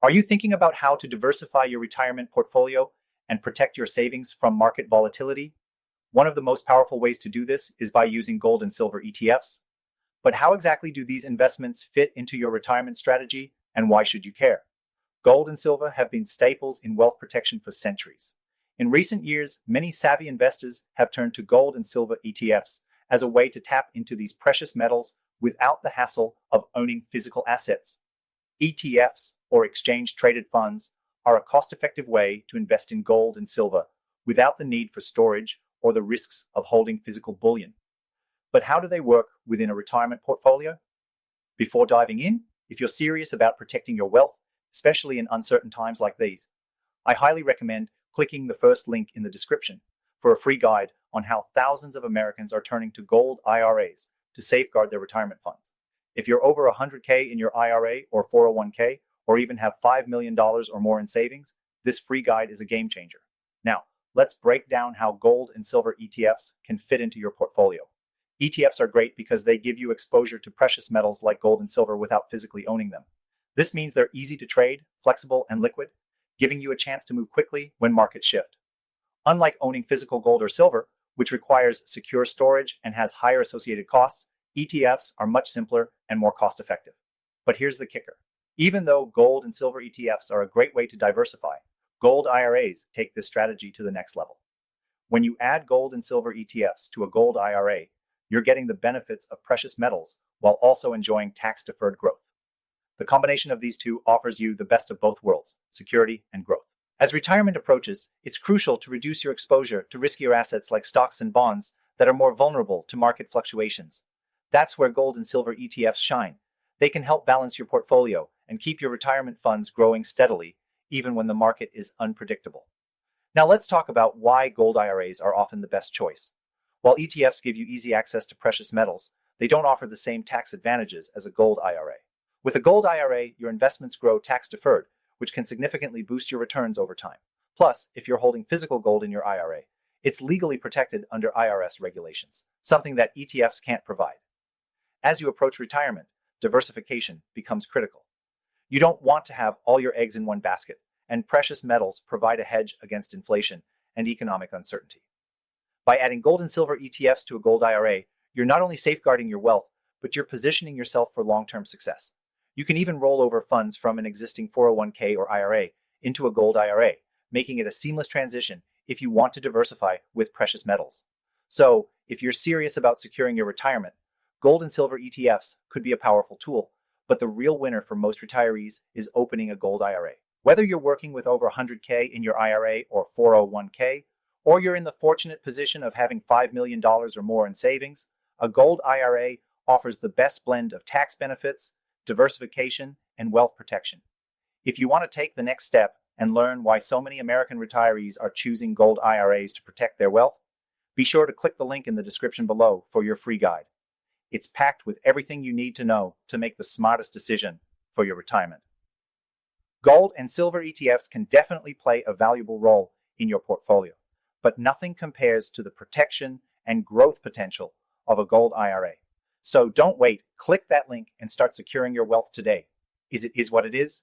Are you thinking about how to diversify your retirement portfolio and protect your savings from market volatility? One of the most powerful ways to do this is by using gold and silver ETFs. But how exactly do these investments fit into your retirement strategy, and why should you care? Gold and silver have been staples in wealth protection for centuries. In recent years, many savvy investors have turned to gold and silver ETFs as a way to tap into these precious metals without the hassle of owning physical assets. ETFs, or exchange traded funds, are a cost effective way to invest in gold and silver without the need for storage or the risks of holding physical bullion. But how do they work within a retirement portfolio? Before diving in, if you're serious about protecting your wealth, especially in uncertain times like these, I highly recommend clicking the first link in the description for a free guide on how thousands of Americans are turning to gold IRAs to safeguard their retirement funds. If you're over 100K in your IRA or 401K, or even have $5 million or more in savings, this free guide is a game changer. Now, let's break down how gold and silver ETFs can fit into your portfolio. ETFs are great because they give you exposure to precious metals like gold and silver without physically owning them. This means they're easy to trade, flexible, and liquid, giving you a chance to move quickly when markets shift. Unlike owning physical gold or silver, which requires secure storage and has higher associated costs, ETFs are much simpler and more cost-effective. But here's the kicker. Even though gold and silver ETFs are a great way to diversify, gold IRAs take this strategy to the next level. When you add gold and silver ETFs to a gold IRA, you're getting the benefits of precious metals while also enjoying tax-deferred growth. The combination of these two offers you the best of both worlds, security and growth. As retirement approaches, it's crucial to reduce your exposure to riskier assets like stocks and bonds that are more vulnerable to market fluctuations. That's where gold and silver ETFs shine. They can help balance your portfolio and keep your retirement funds growing steadily, even when the market is unpredictable. Now let's talk about why gold IRAs are often the best choice. While ETFs give you easy access to precious metals, they don't offer the same tax advantages as a gold IRA. With a gold IRA, your investments grow tax-deferred, which can significantly boost your returns over time. Plus, if you're holding physical gold in your IRA, it's legally protected under IRS regulations, something that ETFs can't provide. As you approach retirement, diversification becomes critical. You don't want to have all your eggs in one basket, and precious metals provide a hedge against inflation and economic uncertainty. By adding gold and silver ETFs to a gold IRA, you're not only safeguarding your wealth, but you're positioning yourself for long-term success. You can even roll over funds from an existing 401k or IRA into a gold IRA, making it a seamless transition if you want to diversify with precious metals. So, if you're serious about securing your retirement, gold and silver ETFs could be a powerful tool, but the real winner for most retirees is opening a gold IRA. Whether you're working with over 100K in your IRA or 401k, or you're in the fortunate position of having $5 million or more in savings, a gold IRA offers the best blend of tax benefits, diversification, and wealth protection. If you want to take the next step and learn why so many American retirees are choosing gold IRAs to protect their wealth, be sure to click the link in the description below for your free guide. It's packed with everything you need to know to make the smartest decision for your retirement. Gold and silver ETFs can definitely play a valuable role in your portfolio, but nothing compares to the protection and growth potential of a gold IRA. So don't wait, click that link and start securing your wealth today. Is what it is?